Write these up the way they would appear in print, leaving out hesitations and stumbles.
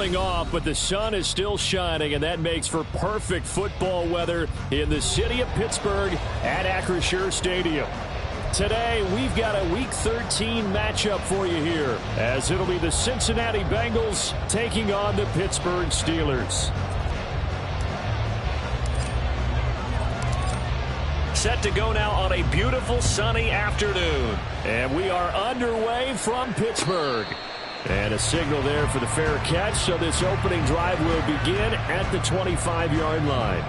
cooling off, but the sun is still shining, and that makes for perfect football weather in the city of Pittsburgh at Acrisure Stadium. Today, we've got a Week 13 matchup for you here, as it'll be the Cincinnati Bengals taking on the Pittsburgh Steelers. Set to go now on a beautiful sunny afternoon. And we are underway from Pittsburgh. And a signal there for the fair catch, so this opening drive will begin at the 25-yard line.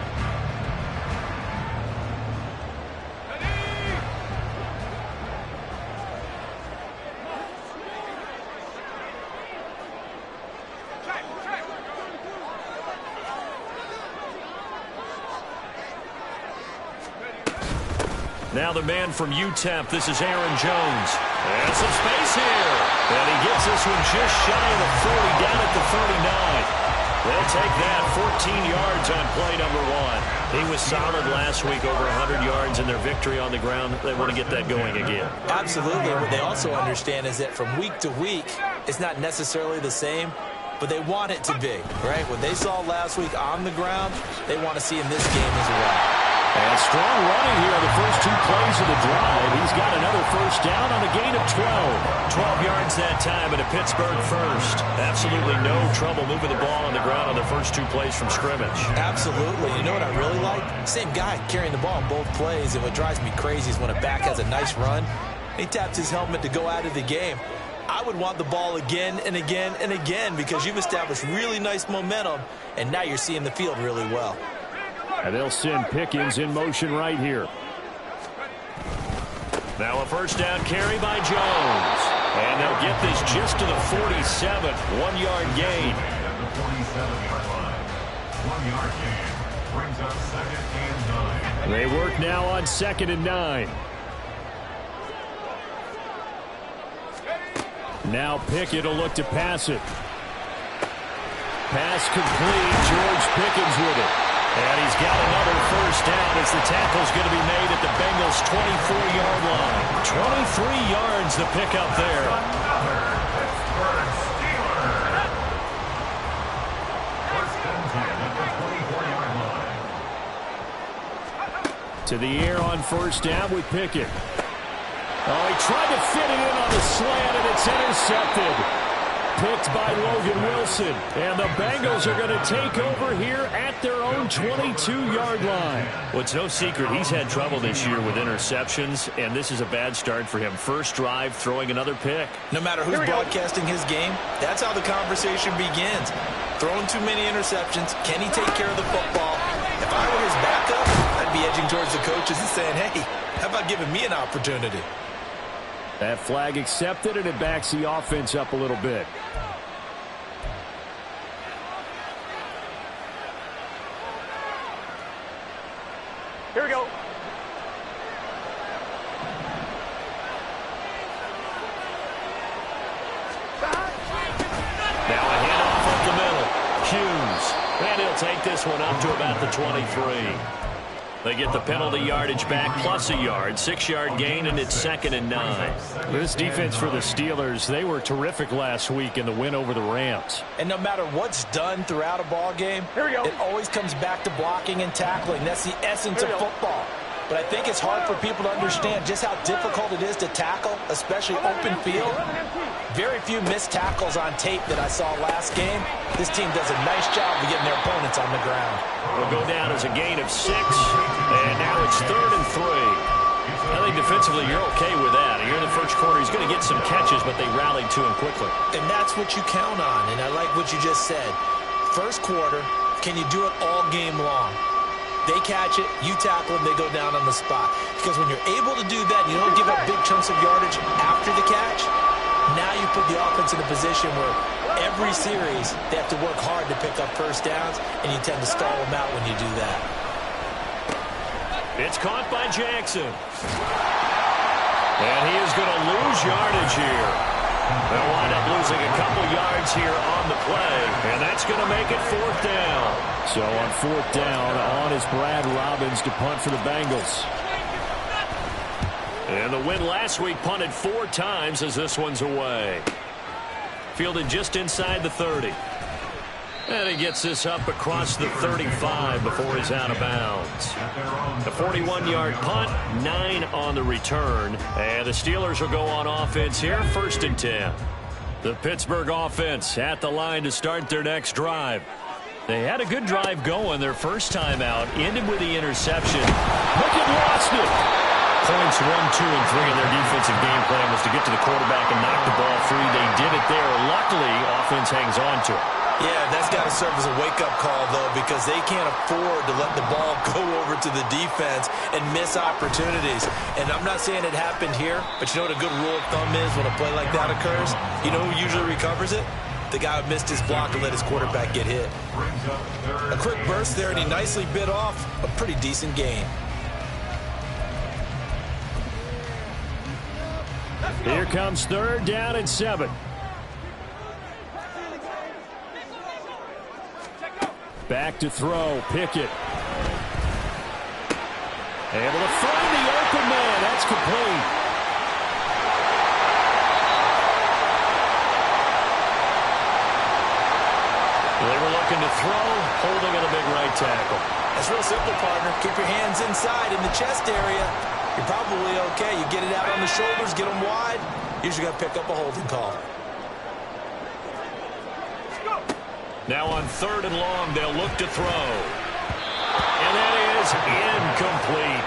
Now the man from UTEP, this is Aaron Jones. And some space here. And he gets this one just shy of the 40, down at the 39. They'll take that, 14 yards on play number 1. He was solid last week, over 100 yards in their victory on the ground. They want to get that going again. Absolutely. What they also understand is that from week to week, it's not necessarily the same, but they want it to be, right? What they saw last week on the ground, they want to see in this game as well. And strong running here on the first 2 plays of the drive. He's got another first down on a gain of 12. 12 yards that time and a Pittsburgh first. Absolutely no trouble moving the ball on the ground on the first 2 plays from scrimmage. Absolutely. You know what I really like? Same guy carrying the ball on both plays, and what drives me crazy is when a back has a nice run, he taps his helmet to go out of the game. I would want the ball again and again and again because you've established really nice momentum, and now you're seeing the field really well. And they'll send Pickens in motion right here. Now a first down carry by Jones. And they'll get this just to the 47. 1-yard gain. At the 47-yard line. 1-yard gain. Brings up 2nd and 9. They work now on 2nd and 9. Now Pickett will look to pass it. Pass complete. George Pickens with it. And he's got another first down as the tackle's going to be made at the Bengals' 24-yard line. 23 yards the pickup there. To the air on first down with Pickett. Oh, he tried to fit it in on the slant, and it's intercepted. Picked by Logan Wilson. And the Bengals are going to take over here at their own 22-yard line. Well, it's no secret he's had trouble this year with interceptions, and this is a bad start for him. First drive, throwing another pick. No matter who's broadcasting his game, that's how the conversation begins. Throwing too many interceptions. Can he take care of the football? If I were his backup, I'd be edging towards the coaches and saying, hey, how about giving me an opportunity? That flag accepted, and it backs the offense up a little bit. Here we go. Now a handoff up the middle. Hughes. And he'll take this one up to about the 23. They get the penalty yardage back plus a yard. 6-yard gain, and it's 2nd and 9. This defense for the Steelers, they were terrific last week in the win over the Rams. And no matter what's done throughout a ball game, it always comes back to blocking and tackling. That's the essence of football. But I think it's hard for people to understand just how difficult it is to tackle, especially open field. Very few missed tackles on tape that I saw last game. This team does a nice job of getting their opponents on the ground. Will go down as a gain of 6, and now it's 3rd and 3. I think defensively you're okay with that. Here in the first quarter, he's going to get some catches, but they rallied to him quickly. And that's what you count on, and I like what you just said. First quarter, can you do it all game long? They catch it, you tackle them, they go down on the spot. Because when you're able to do that, you don't give up big chunks of yardage after the catch. Now you put the offense in a position where every series they have to work hard to pick up first downs, and you tend to stall them out when you do that. It's caught by Jackson. And he is going to lose yardage here. They'll wind up losing a couple yards here on the play, and that's going to make it 4th down. So on 4th down, on is Brad Robbins to punt for the Bengals. And the win last week punted 4 times as this one's away. Fielded just inside the 30. And he gets this up across the 35 before he's out of bounds. A 41-yard punt, 9 on the return. And the Steelers will go on offense here, 1st and 10. The Pittsburgh offense at the line to start their next drive. They had a good drive going their first time out, ended with the interception. Pickett lost it. Points 1, 2, and 3 in their defensive game plan was to get to the quarterback and knock the ball free. They did it there. Luckily, offense hangs on to it. Yeah, that's got to serve as a wake-up call, though, because they can't afford to let the ball go over to the defense and miss opportunities. And I'm not saying it happened here, but you know what a good rule of thumb is when a play like that occurs? You know who usually recovers it? The guy who missed his block and let his quarterback get hit. A quick burst there, and he nicely bit off a pretty decent gain. Here comes 3rd down and 7. Back to throw, Pickett. Able to find the open man. That's complete. They were looking to throw, holding at a big right tackle. That's real simple, partner. Keep your hands inside in the chest area. You're probably okay. You get it out on the shoulders, get them wide. Usually got to pick up a holding call. Now on 3rd and long, they'll look to throw. And that is incomplete.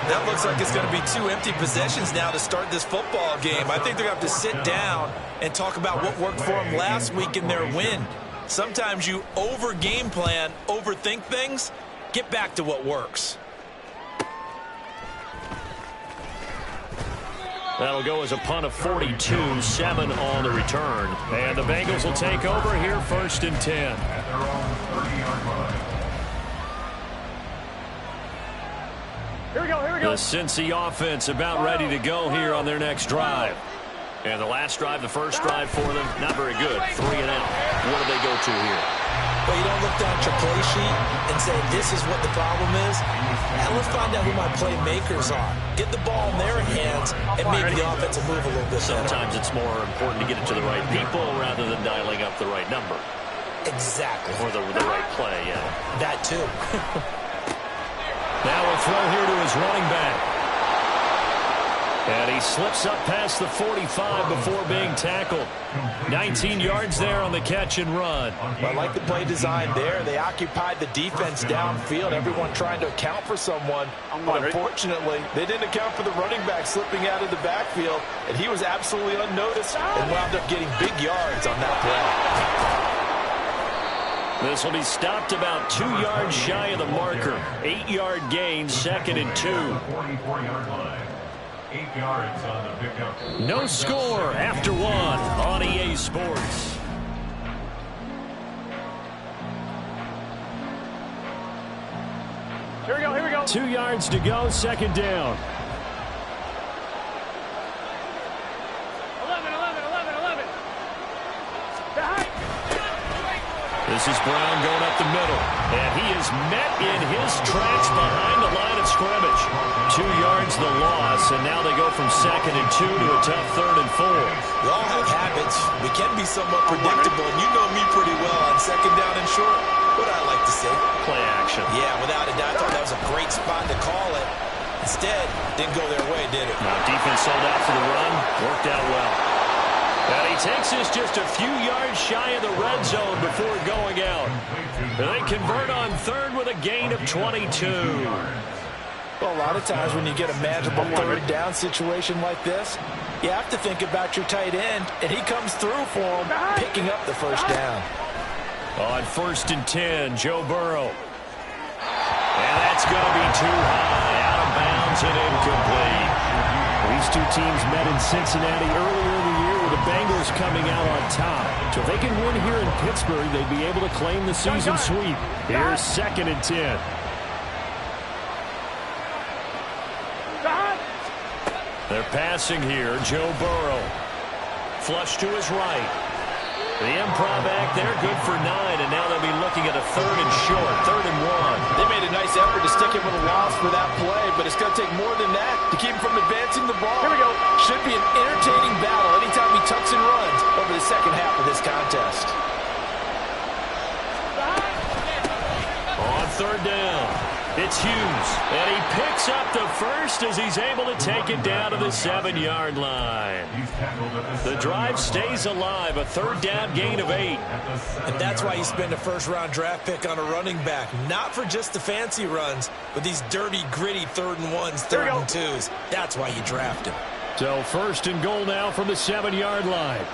That looks like it's going to be 2 empty possessions now to start this football game. I think they're going to have to sit down and talk about what worked for them last week in their win. Sometimes you over-game plan, overthink things. Get back to what works. That'll go as a punt of 42, 7 on the return. And the Bengals will take over here, 1st and 10. At their own 30-yard line. Here we go, here we go. The Cincy offense about ready to go here on their next drive. And the last drive, the first drive for them, not very good. 3 and out. What do they go to here? Well, you don't look down at your play sheet and say, this is what the problem is. And let's find out who my playmakers are. Get the ball in their hands, and maybe the offense will move a little bit better. Sometimes it's more important to get it to the right people rather than dialing up the right number. Exactly. Or the right play, yeah. That too. Now a throw here to his running back. And he slips up past the 45 before being tackled. 19 yards there on the catch and run. Well, I like the play design there. They occupied the defense downfield, everyone trying to account for someone. But unfortunately, they didn't account for the running back slipping out of the backfield, and he was absolutely unnoticed and wound up getting big yards on that play. This will be stopped about 2 yards shy of the marker. 8-yard gain, 2nd and 2. 44-yard line. 8 yards on the pickup. No score after 1 on EA Sports. Here we go, here we go. 2 yards to go, 2nd down. 11. Behind. This is Brown going up the middle. And he is met in his tracks behind the line of scrimmage. 2 yards the loss, and now they go from 2nd and 2 to a tough 3rd and 4. We all have habits. We can be somewhat predictable, and you know me pretty well on 2nd down and short. What I like to say. Play action. Yeah, without a doubt, I thought that was a great spot to call it. Instead, didn't go their way, did it? Now defense sold out for the run. Worked out well. And he takes this just a few yards shy of the red zone before going out. And they convert on 3rd with a gain of 22. Well, a lot of times when you get a manageable 3rd down situation like this, you have to think about your tight end, and he comes through for him, picking up the 1st down. On 1st and 10, Joe Burrow. And that's going to be too high, out of bounds and incomplete. These two teams met in Cincinnati earlier in the year with the Bengals coming out on top. So if they can win here in Pittsburgh, they'd be able to claim the season sweep. Here's 2nd and 10. They're passing here, Joe Burrow. Flush to his right. The improv act there, good for 9, and now they'll be looking at a 3rd and short, 3rd and 1. They made a nice effort to stick him with a loss for that play, but it's going to take more than that to keep him from advancing the ball. Here we go. Should be an entertaining battle anytime he tucks and runs over the second half of this contest. third down. It's Hughes, and he picks up the first as he's able to take it down to the 7-yard line. The drive stays alive, a third down gain of 8. And that's why you spend a first-round draft pick on a running back, not for just the fancy runs, but these dirty, gritty 3rd and 1s, 3rd and 2s. That's why you draft him. So 1st and goal now from the 7-yard line.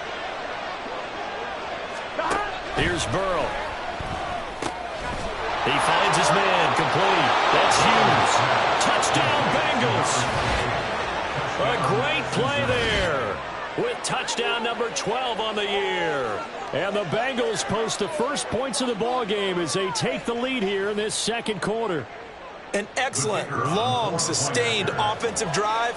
Here's Burrow. He finds his man, complete. That's Hughes. Touchdown, Bengals. A great play there with touchdown number 12 on the year. And the Bengals post the first points of the ballgame as they take the lead here in this second quarter. An excellent, long, sustained offensive drive.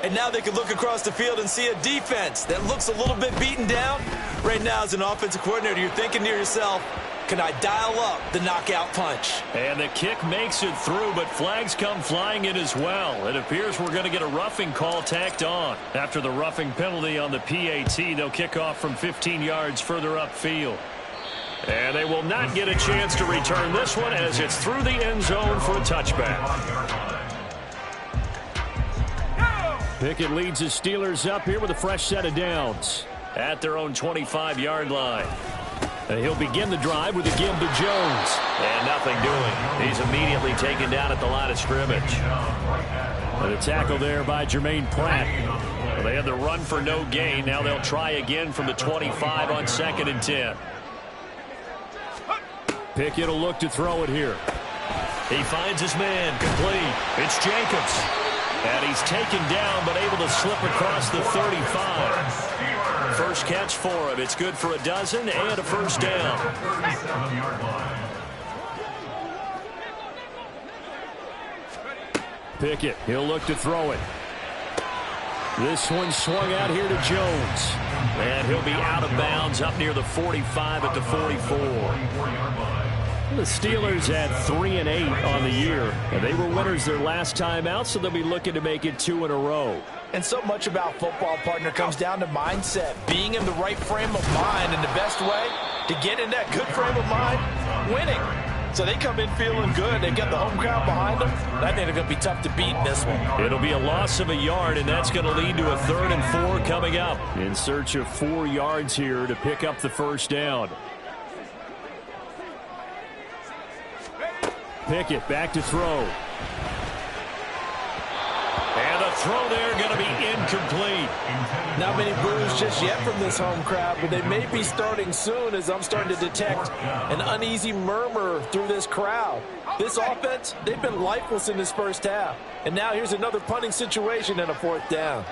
And now they can look across the field and see a defense that looks a little bit beaten down. Right now, as an offensive coordinator, you're thinking to yourself, can I dial up the knockout punch? And the kick makes it through, but flags come flying in as well. It appears we're going to get a roughing call tacked on. After the roughing penalty on the PAT, they'll kick off from 15 yards further upfield. And they will not get a chance to return this one as it's through the end zone for a touchback. Pickett leads the Steelers up here with a fresh set of downs at their own 25-yard line. And he'll begin the drive with a give to Jones. And nothing doing. He's immediately taken down at the line of scrimmage. And a tackle there by Jermaine Pratt. Well, they had the run for no gain. Now they'll try again from the 25 on 2nd and 10. Pickett will look to throw it here. He finds his man, complete. It's Jacobs. And he's taken down but able to slip across the 35. First catch for him. It's good for a dozen and a first down. Pickett, he'll look to throw it. This one swung out here to Jones. And he'll be out of bounds up near the 45 at the 44. The Steelers at 3-8 on the year, and they were winners their last time out, so they'll be looking to make it 2 in a row. And so much about football, partner, comes down to mindset, being in the right frame of mind, and the best way to get in that good frame of mind, winning. So they come in feeling good. They got the home crowd behind them. I think they're going to be tough to beat in this one. It'll be a loss of a yard, and that's going to lead to a 3rd and 4 coming up. In search of 4 yards here to pick up the first down. Pickett back to throw. And the throw there going to be incomplete. Not many boos just yet from this home crowd, but they may be starting soon as I'm starting to detect an uneasy murmur through this crowd. This offense, they've been lifeless in this first half. And now here's another punting situation and a 4th down.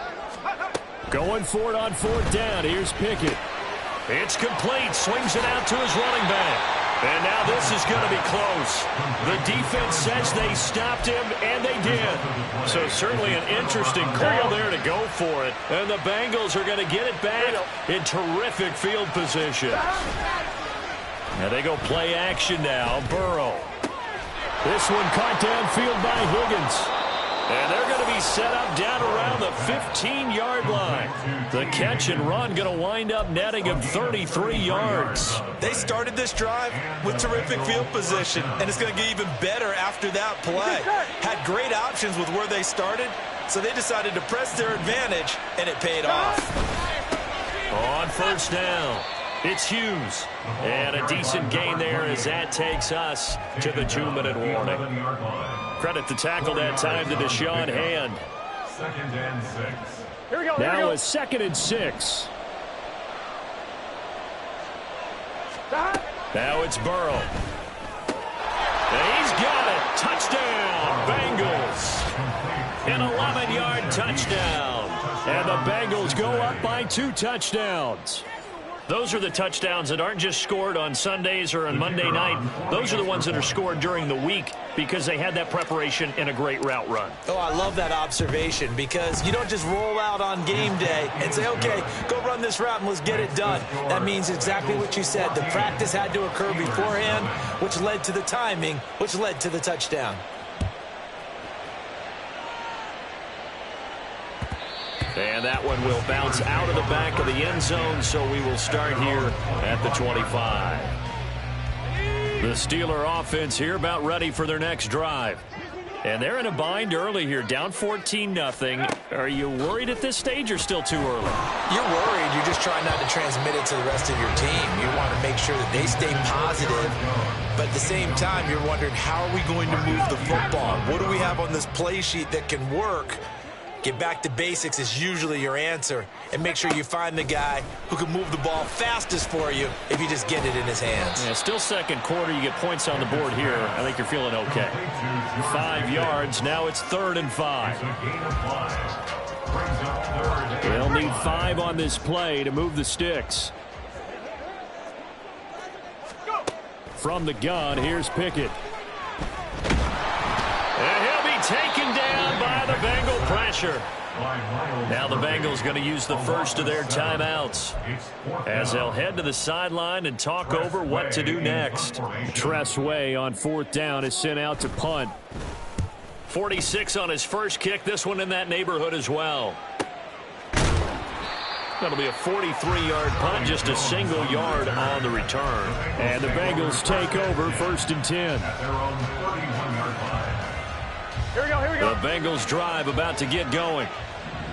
Going for it on 4th down. Here's Pickett. It's complete. Swings it out to his running back. And now this is going to be close. The defense says they stopped him, and they did. So certainly an interesting call there to go for it. And the Bengals are going to get it back in terrific field position. And they go play action now. Burrow. This one caught downfield by Higgins. And they're going to be set up down around the 15-yard line. The catch and run going to wind up netting him 33 yards. They started this drive with terrific field position, and it's going to get even better after that play. Had great options with where they started, so they decided to press their advantage, and it paid off. On first down, it's Hughes. And a decent gain there as that takes us to the 2-minute warning. Credit the tackle that time to Deshaun Hand. 2nd and 6. Here we go. Now a 2nd and 6. Now it's Burrow. And he's got it. Touchdown, Bengals. An 11-yard touchdown. And the Bengals go up by 2 touchdowns. Those are the touchdowns that aren't just scored on Sundays or on Monday night. Those are the ones that are scored during the week because they had that preparation and a great route run. Oh, I love that observation because you don't just roll out on game day and say, okay, go run this route and let's get it done. That means exactly what you said. The practice had to occur beforehand, which led to the timing, which led to the touchdown. And that one will bounce out of the back of the end zone, so we will start here at the 25. The Steeler offense here about ready for their next drive. And they're in a bind early here, down 14-0. Are you worried at this stage or still too early? You're worried. You're just trying not to transmit it to the rest of your team. You want to make sure that they stay positive. But at the same time, you're wondering, how are we going to move the football? What do we have on this play sheet that can work? Get back to basics is usually your answer. And make sure you find the guy who can move the ball fastest for you if you just get it in his hands. Yeah, still second quarter. You get points on the board here. I think you're feeling okay. 5 yards. Now it's 3rd and 5. They'll need 5 on this play to move the sticks. From the gun, here's Pickett. And he'll be taken down by the Bengal pressure. Now the Bengals going to use the first of their timeouts as they'll head to the sideline and talk over what to do next. Tress Way on 4th down is sent out to punt. 46 on his first kick. This one in that neighborhood as well. That'll be a 43-yard punt, just a single yard on the return. And the Bengals take over 1st and 10. Here we go, here we go. The Bengals drive about to get going.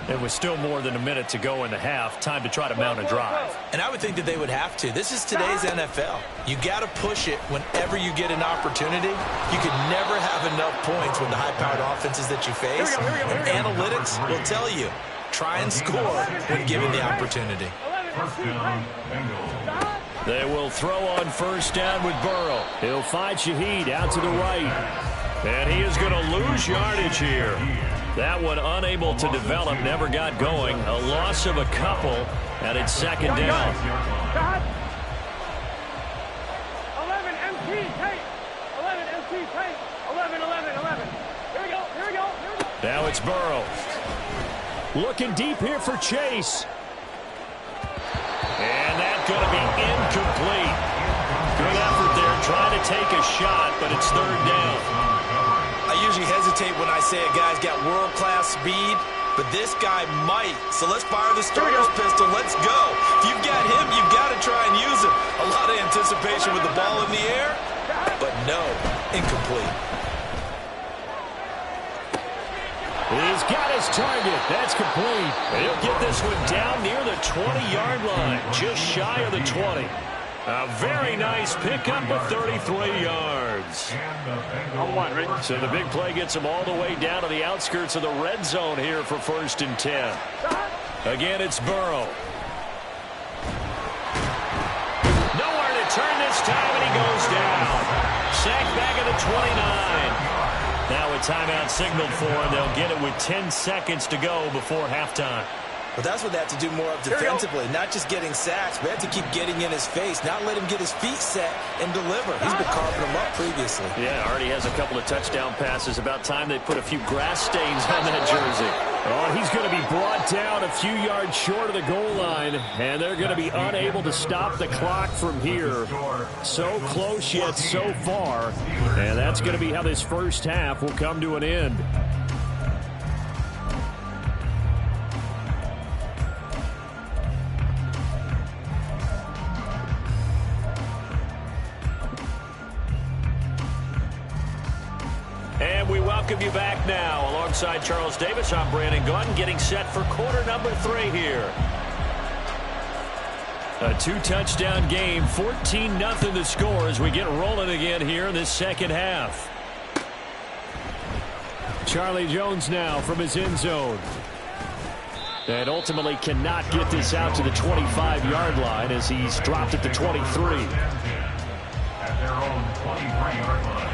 It was still more than a minute to go in the half. Time to try to mount a drive. And I would think that they would have to. This is today's NFL. You got to push it whenever you get an opportunity. You can never have enough points with the high-powered offenses that you face. And analytics will tell you, try and score when given the opportunity. They will throw on 1st down with Burrow. He'll find Shaheed out to the right. And he is going to lose yardage here. That one unable to develop, never got going. A loss of a couple, and it's 2nd down. 11 MT tape. 11 MT tape. 11. Here we go, here we go, here we go. Now it's Burrow. Looking deep here for Chase. And that's going to be incomplete. Good effort there, trying to take a shot, but it's 3rd down. I usually hesitate when I say a guy's got world-class speed, but this guy might. So let's fire the starter's pistol. Let's go. If you've got him, you've got to try and use him. A lot of anticipation with the ball in the air, but no, incomplete. He's got his target. That's complete. He'll get this one down near the 20-yard line, just shy of the 20. A very nice pickup of 33 yards. So the big play gets him all the way down to the outskirts of the red zone here for 1st and 10. Again, it's Burrow. Nowhere to turn this time, and he goes down. Sacked back at the 29. Now a timeout signaled for, and they'll get it with 10 seconds to go before halftime. But that's what they have to do more of defensively, not just getting sacks, but they have to keep getting in his face, not let him get his feet set and deliver. He's been carving them up previously. Yeah, already has a couple of touchdown passes. About time they put a few grass stains on that jersey. Oh, he's going to be brought down a few yards short of the goal line, and they're going to be unable to stop the clock from here. So close yet so far, and that's going to be how this first half will come to an end. And we welcome you back now. Alongside Charles Davis, I'm Brandon Gunn, getting set for quarter number 3 here. A 2-touchdown game, 14-0 the score as we get rolling again here in this second half. Charlie Jones now from his end zone. And ultimately cannot get this out to the 25-yard line as he's dropped at the 23. At their own 23-yard line.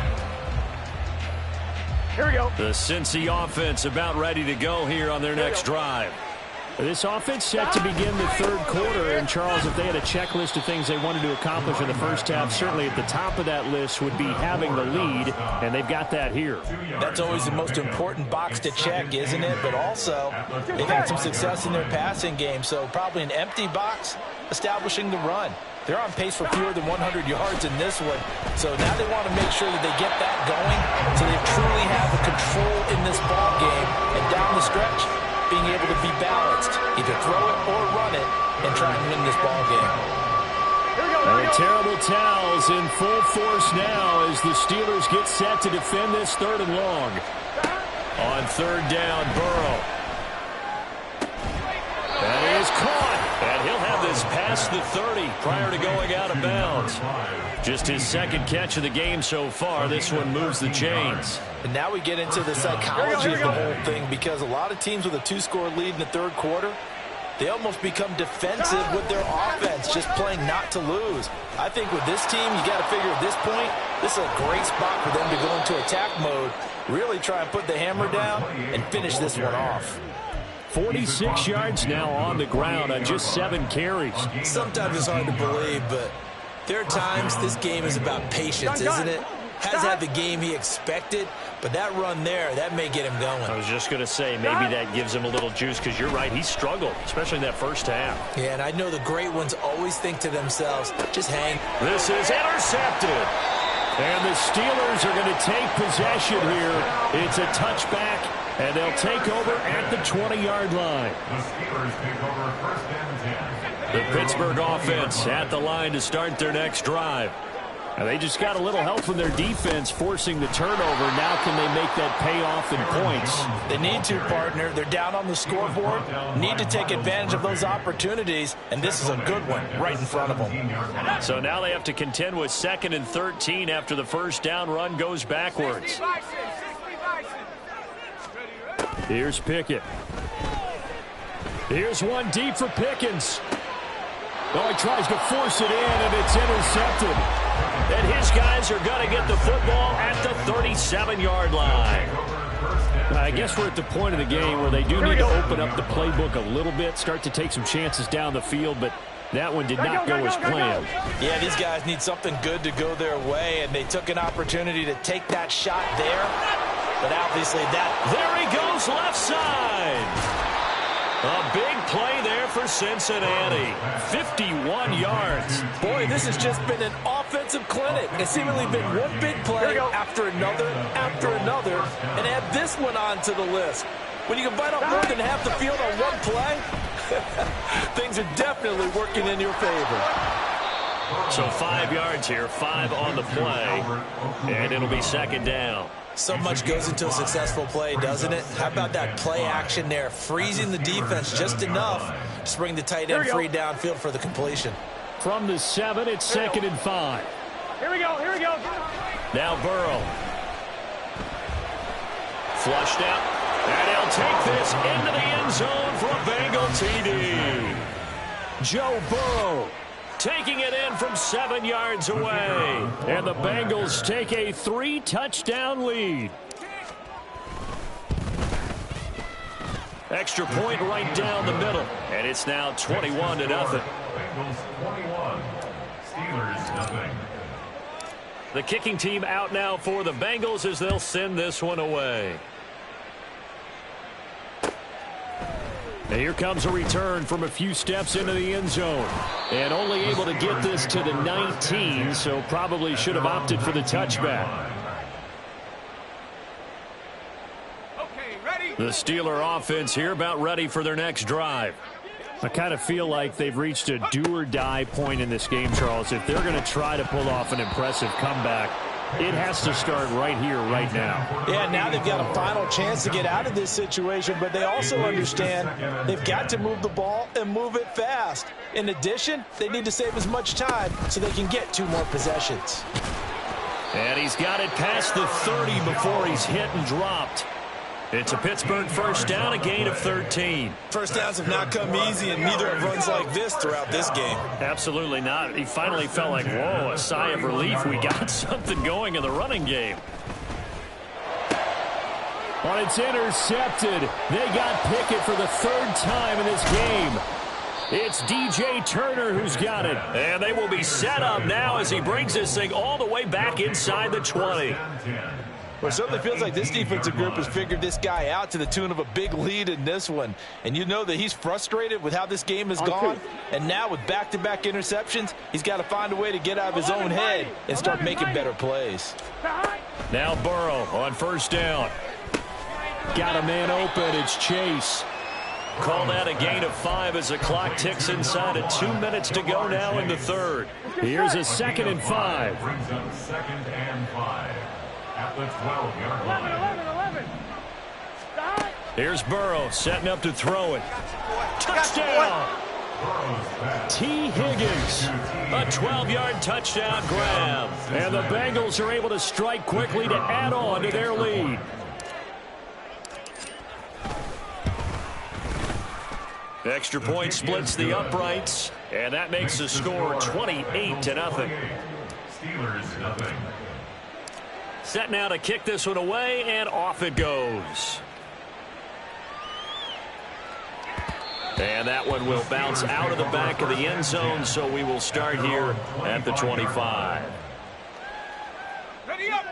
Here we go. The Cincy offense about ready to go here on their next drive. This offense set to begin the 3rd quarter. And, Charles, if they had a checklist of things they wanted to accomplish in the first half, certainly at the top of that list would be having the lead, and they've got that here. That's always the most important box to check, isn't it? But also, they've had some success in their passing game, so probably an empty box establishing the run. They're on pace for fewer than 100 yards in this one. So now they want to make sure that they get that going so they truly have the control in this ball game. And down the stretch, being able to be balanced. Either throw it or run it and try and win this ball game. Here we go. And terrible towels in full force now as the Steelers get set to defend this 3rd and long. On 3rd down, Burrow. And he is caught. And he'll have this past the 30 prior to going out of bounds. Just his 2nd catch of the game so far. This one moves the chains. And now we get into the psychology of the whole thing, because a lot of teams with a 2-score lead in the 3rd quarter, they almost become defensive with their offense, just playing not to lose. I think with this team, you got to figure at this point, this is a great spot for them to go into attack mode, really try and put the hammer down and finish this one off. 46 yards now on the ground on just 7 carries. Sometimes it's hard to believe, but there are times this game is about patience, isn't it? Has had the game he expected, but that run there, that may get him going. I was just going to say, maybe that gives him a little juice, because you're right, he struggled, especially in that first half. Yeah, and I know the great ones always think to themselves, just hang. This is intercepted. And the Steelers are going to take possession here. It's a touchback, and they'll take over at the 20-yard line. The Steelers take over 1st and 10. The Pittsburgh offense at the line to start their next drive. And they just got a little help from their defense forcing the turnover. Now can they make that pay off in points? They need to, partner. They're down on the scoreboard. Need to take advantage of those opportunities, and this is a good one right in front of them. So now they have to contend with 2nd and 13 after the first down run goes backwards. Here's Pickett. Here's one deep for Pickens. Oh, he tries to force it in, and it's intercepted. And his guys are going to get the football at the 37-yard line. I guess we're at the point of the game where they do need to open up the playbook a little bit, start to take some chances down the field, but that one did not go as planned. Yeah, these guys need something good to go their way, and they took an opportunity to take that shot there. But obviously There he goes, left side. A big play there for Cincinnati. 51 yards. Boy, this has just been an offensive clinic. It's seemingly been one big play after another, and add this one on to the list. When you can bite off more than half the field on one play, things are definitely working in your favor. So 5 yards here, 5 on the play, and it'll be 2nd down. So much goes into a successful play, doesn't it? How about that play action there, freezing the defense just enough to bring the tight end free downfield for the completion. From the 7, it's 2nd and 5. Here we go. Now Burrow. Flushed out. And he'll take this into the end zone for a Bengal TD. Joe Burrow taking it in from 7 yards away. And the Bengals take a 3-touchdown lead. Extra point right down the middle. And it's now 21-0. Bengals 21, Steelers nothing. The kicking team out now for the Bengals as they'll send this one away. And here comes a return from a few steps into the end zone. And only able to get this to the 19, so probably should have opted for the touchback. The Steeler offense here about ready for their next drive. I kind of feel like they've reached a do-or-die point in this game, Charles. If they're going to try to pull off an impressive comeback, it has to start right here, right now. Yeah, now they've got a final chance to get out of this situation, but they also understand they've got to move the ball and move it fast. In addition, they need to save as much time so they can get 2 more possessions. And he's got it past the 30 before he's hit and dropped. It's a Pittsburgh first down, a gain of 13. First downs have not come easy, and neither have runs like this throughout this game. Absolutely not. He finally felt like, whoa, a sigh of relief. We got something going in the running game. But it's intercepted. They got Pickett for the 3rd time in this game. It's DJ Turner who's got it. And they will be set up now as he brings this thing all the way back inside the 20. Well, it certainly feels like this defensive group has figured this guy out to the tune of a big lead in this one. And you know that he's frustrated with how this game has gone. And now with back-to-back interceptions, he's got to find a way to get out of his own head and start making better plays. Now Burrow on first down. Got a man open. It's Chase. Call that a gain of 5 as the clock ticks inside of 2 minutes to go now in the third. Here's a 2nd and 5. Brings up 2nd and 5 at the 12-yard 11, line. 11, 11. Stop. Here's Burrow setting up to throw it. Touchdown! T. Higgins, a 12-yard touchdown grab. And the Bengals are able to strike quickly to add on to their lead. Extra point splits the uprights, and that makes the score 28-0. Steelers nothing. Set now to kick this one away, and off it goes. And that one will bounce out of the back of the end zone, so we will start here at the 25.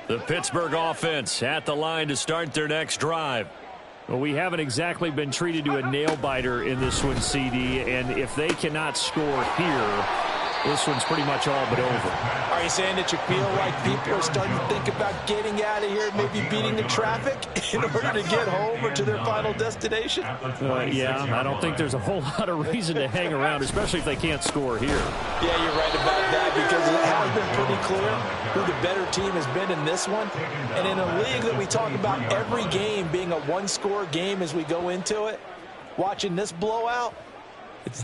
The Pittsburgh offense at the line to start their next drive. Well, we haven't exactly been treated to a nail-biter in this one, CD, and if they cannot score here, this one's pretty much all but over. Are you saying that you feel like people are starting to think about getting out of here, maybe beating the traffic in order to get home or to their final destination? Yeah, I don't think there's a whole lot of reason to hang around, especially if they can't score here. Yeah, you're right about that, because it has been pretty clear who the better team has been in this one. And in a league that we talk about every game being a one-score game as we go into it, watching this blowout,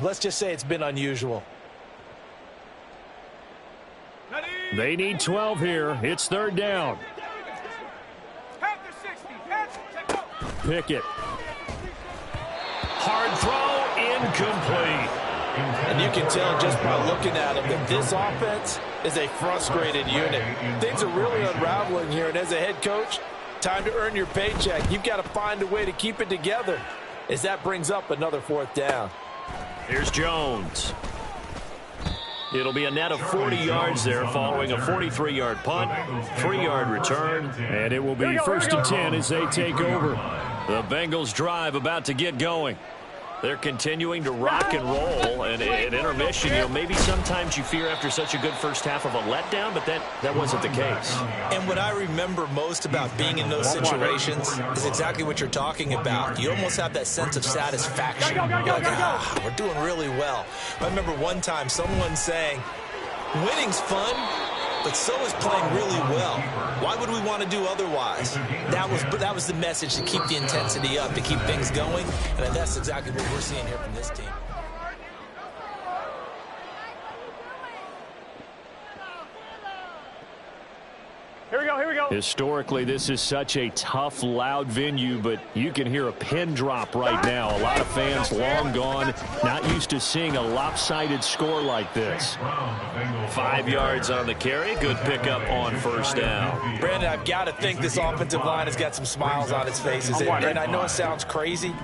let's just say it's been unusual. They need 12 here. It's 3rd down. Pickett. Hard throw, incomplete. And you can tell just by looking at them that this offense is a frustrated unit. Things are really unraveling here, and as a head coach, time to earn your paycheck. You've got to find a way to keep it together as that brings up another 4th down. Here's Jones. It'll be a net of 40 yards there following a 43-yard punt, 3-yard return. And it will be 1st and 10 as they take over. The Bengals drive about to get going. They're continuing to rock and roll, and at intermission, you know, maybe sometimes you fear after such a good first half of a letdown, but that wasn't the case. And what I remember most about being in those situations is exactly what you're talking about. You almost have that sense of satisfaction. You're like, we're doing really well. I remember one time someone saying, winning's fun, but so is playing really well. Why would we want to do otherwise? That was the message, to keep the intensity up, to keep things going, and that's exactly what we're seeing here from this team. Here we go, here we go. Historically, this is such a tough, loud venue, but you can hear a pin drop right now. A lot of fans long gone, not used to seeing a lopsided score like this. 5 yards on the carry. Good pickup on 1st down. Brandon, I've got to think this offensive line has got some smiles on its faces. And I know it sounds crazy,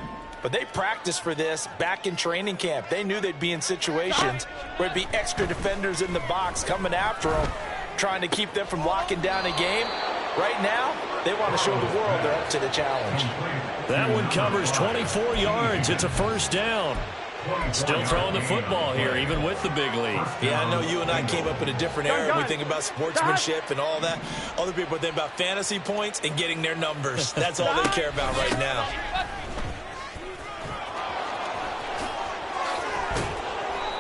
but they practiced for this back in training camp. They knew they'd be in situations where there'd be extra defenders in the box coming after them, trying to keep them from locking down a game. Right now, they want to show the world they're up to the challenge. That one covers 24 yards. It's a 1st down. Still throwing the football here, even with the big lead. Yeah, I know you and I came up in a different era. We think about sportsmanship and all that. Other people think about fantasy points and getting their numbers. That's all they care about right now.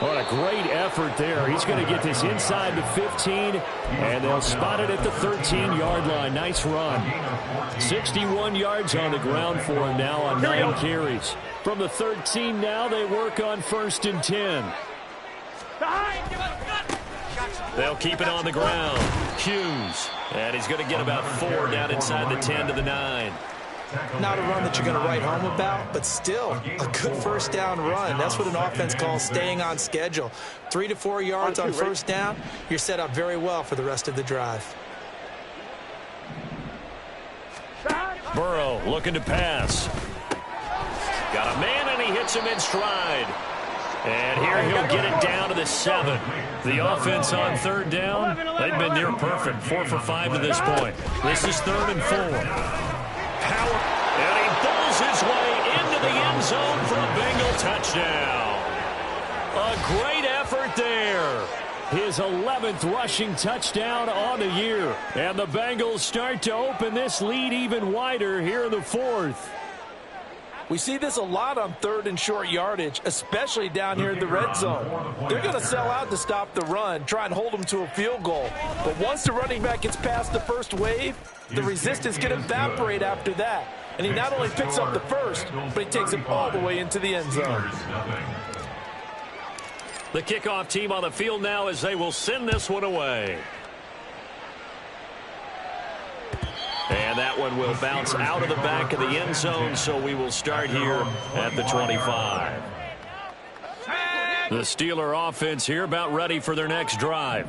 What a great effort there. He's going to get this inside the 15, and they'll spot it at the 13-yard line. Nice run. 61 yards on the ground for him now on 9 carries. From the 13 now, they work on 1st and 10. They'll keep it on the ground. Hughes. And he's going to get about 4 down inside the 10 to the 9. Not a run that you're going to write home about, but still a good 1st down run. That's what an offense calls staying on schedule. 3 to 4 yards on 1st down, you're set up very well for the rest of the drive. Burrow looking to pass. Got a man, and he hits him in stride. And here he'll get it down to the 7. The offense on 3rd down, they've been near perfect. 4 for 5 to this point. This is 3rd and 4. Power, and he bowls his way into the end zone for a Bengal touchdown. A great effort there. His 11th rushing touchdown on the year. And the Bengals start to open this lead even wider here in the 4th. We see this a lot on 3rd and short yardage, especially down here in the red zone. They're going to sell out to stop the run, try and hold them to a field goal. But once the running back gets past the first wave, the resistance can evaporate after that. And he not only picks up the first, but he takes it all the way into the end zone. The kickoff team on the field now as they will send this one away. And that one will bounce out of the back of the end zone, so we will start here at the 25. The Steeler offense here about ready for their next drive.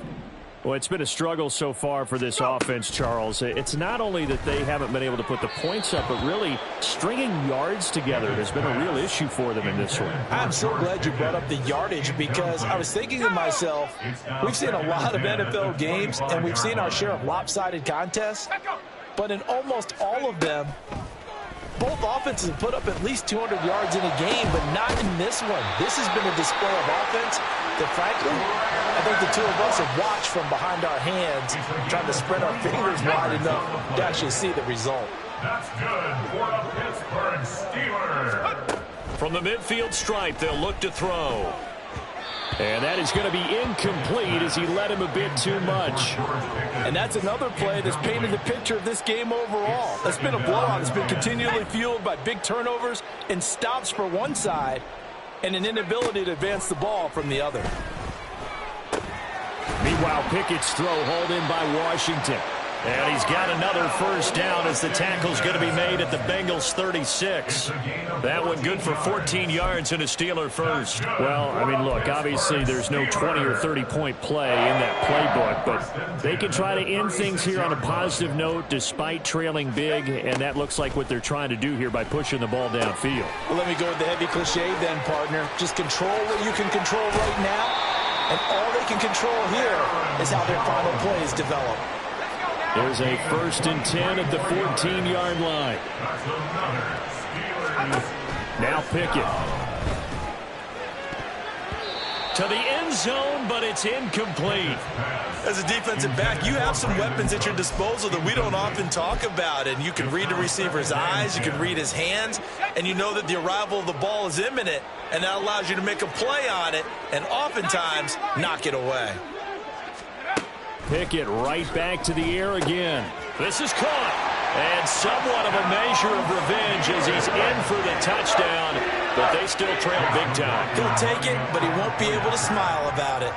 Well, it's been a struggle so far for this offense, Charles. It's not only that they haven't been able to put the points up, but really stringing yards together has been a real issue for them in this one. I'm so glad you brought up the yardage, because I was thinking to myself, we've seen a lot of NFL games, and we've seen our share of lopsided contests. But in almost all of them, both offenses have put up at least 200 yards in a game, but not in this one. This has been a display of offense that, frankly, I think the two of us have watched from behind our hands, trying to spread our fingers wide enough to actually see the result. That's good for the Pittsburgh Steelers. From the midfield stripe, they'll look to throw. And that is going to be incomplete as he led him a bit too much. And that's another play that's painted the picture of this game overall. It's been a blowout. It's been continually fueled by big turnovers and stops for one side and an inability to advance the ball from the other. Meanwhile, Pickett's throw hauled in by Washington. And he's got another first down as the tackle's going to be made at the Bengals 36. That one good for 14 yards and a Steeler first. Well, I mean, look, obviously there's no 20 or 30-point play in that playbook, but they can try to end things here on a positive note despite trailing big, and that looks like what they're trying to do here by pushing the ball downfield. Well, let me go with the heavy cliche then, partner. Just control what you can control right now, and all they can control here is how their final plays develop. There's a 1st and 10 at the 14-yard line. Now Pickett. To the end zone, but it's incomplete. As a defensive back, you have some weapons at your disposal that we don't often talk about. And you can read the receiver's eyes, you can read his hands, and you know that the arrival of the ball is imminent. And that allows you to make a play on it and oftentimes knock it away. Pickett right back to the air again. This is caught. And somewhat of a measure of revenge as he's in for the touchdown, but they still trail big time. He'll take it, but he won't be able to smile about it.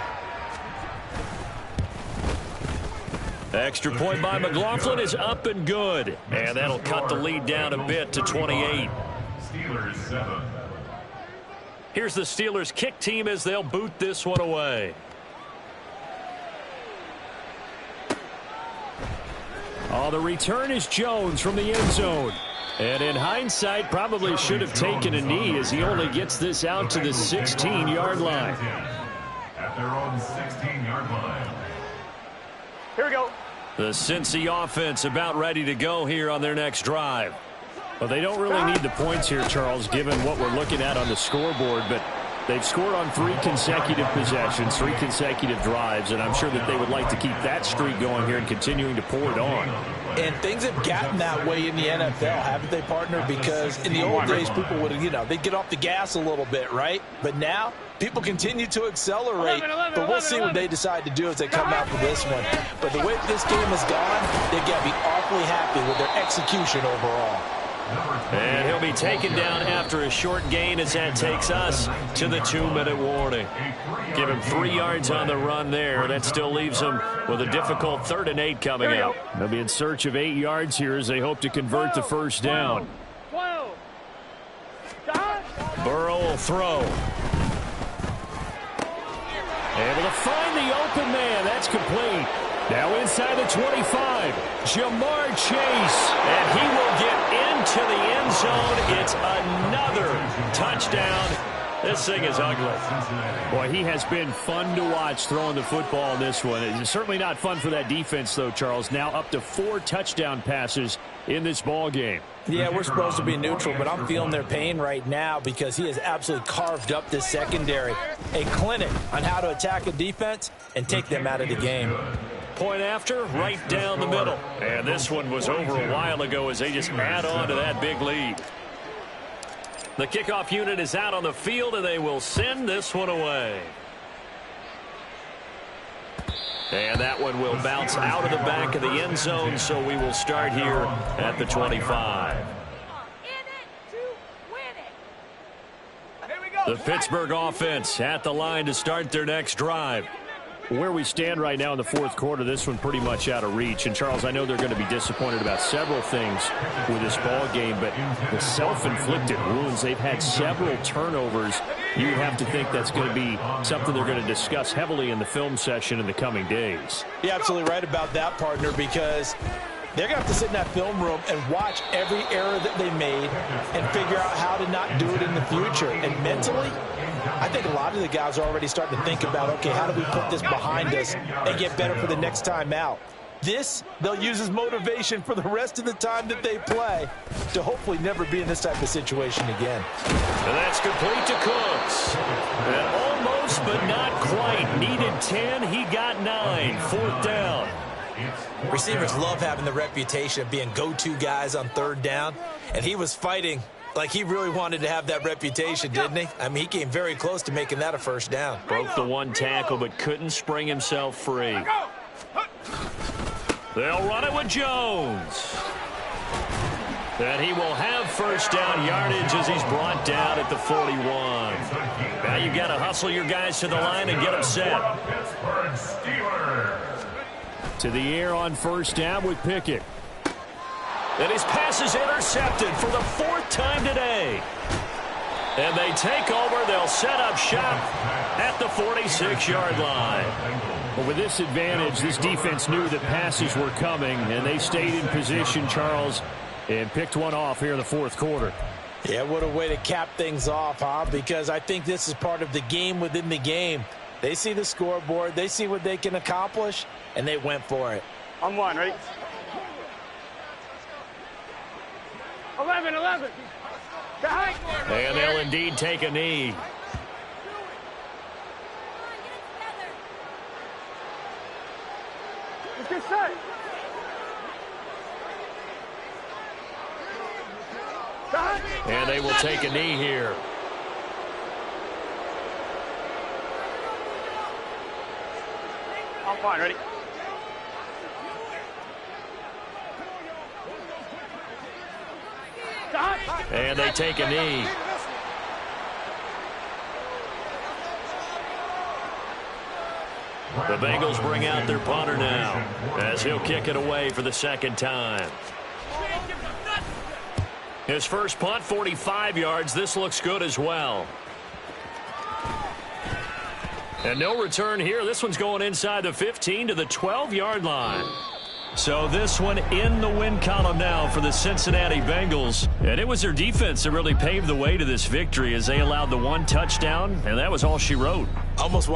Extra point by McLaughlin is up and good. And that'll cut the lead down a bit to 28. Steelers 7. Here's the Steelers kick team as they'll boot this one away. Oh, the return is Jones from the end zone. And in hindsight, probably should have taken a knee as he only gets this out to the 16-yard line. At their own 16-yard line. Here we go. The Cincy offense about ready to go here on their next drive. Well, they don't really need the points here, Charles, given what we're looking at on the scoreboard, but they've scored on 3 consecutive possessions, 3 consecutive drives, and I'm sure that they would like to keep that streak going here and continuing to pour it on. And things have gotten that way in the NFL, haven't they, partner? Because in the old days, people would, they'd get off the gas a little bit, right? But now, people continue to accelerate, but we'll see what they decide to do as they come out for this one. But the way this game has gone, they've got to be awfully happy with their execution overall. And he'll be taken down after a short gain as that takes us to the 2-minute warning. Give him 3 yards on the run there. That still leaves him with a difficult 3rd and 8 coming up. They'll be in search of 8 yards here as they hope to convert the first down. 12. Burrow will throw. Able to find the open man. That's complete. Now inside the 25, Jamar Chase. And he will get into the end zone. It's another touchdown. This thing is ugly. Boy, he has been fun to watch throwing the football in this one. It's certainly not fun for that defense, though, Charles. Now up to 4 touchdown passes in this ball game. Yeah, we're supposed to be neutral, but I'm feeling their pain right now because he has absolutely carved up this secondary. A clinic on how to attack a defense and take them out of the game. Point after, right down the middle. And this one was over a while ago as they just add on to that big lead. The kickoff unit is out on the field, and they will send this one away. And that one will bounce out of the back of the end zone, so we will start here at the 25. The Pittsburgh offense at the line to start their next drive. Where we stand right now in the fourth quarter, this one pretty much out of reach. And, Charles, I know they're going to be disappointed about several things with this ball game, but the self-inflicted wounds, they've had several turnovers. You have to think that's going to be something they're going to discuss heavily in the film session in the coming days. You're absolutely right about that, partner, because they're going to have to sit in that film room and watch every error that they made and figure out how to not do it in the future. And mentally, I think a lot of the guys are already starting to think about, okay, how do we put this behind us and get better for the next time out? This, they'll use as motivation for the rest of the time that they play to hopefully never be in this type of situation again. And that's complete to Cooks. And almost, but not quite. Needed 10, he got 9. Fourth down. Receivers love having the reputation of being go-to guys on third down, and he was fighting like he really wanted to have that reputation, didn't he? I mean, he came very close to making that a first down. Broke the one tackle, but couldn't spring himself free. They'll run it with Jones. And he will have first down yardage as he's brought down at the 41. Now you've got to hustle your guys to the line and get them set. To the air on first down with Pickett. And his pass is intercepted for the 4th time today. And they take over. They'll set up shop at the 46-yard line. Well, with this advantage, this defense knew that passes were coming, and they stayed in position, Charles, and picked one off here in the fourth quarter. Yeah, what a way to cap things off, huh? Because I think this is part of the game within the game. They see the scoreboard, they see what they can accomplish, and they went for it. On one, ready? 11. And they'll indeed take a knee. Let's get set. And they will take a knee here. On one, ready? And they take a knee. The Bengals bring out their punter now as he'll kick it away for the second time. His first punt, 45 yards. This looks good as well. And no return here. This one's going inside the 15 to the 12-yard line. So this one in the win column now for the Cincinnati Bengals. And it was their defense that really paved the way to this victory as they allowed the one touchdown, and that was all she wrote. Almost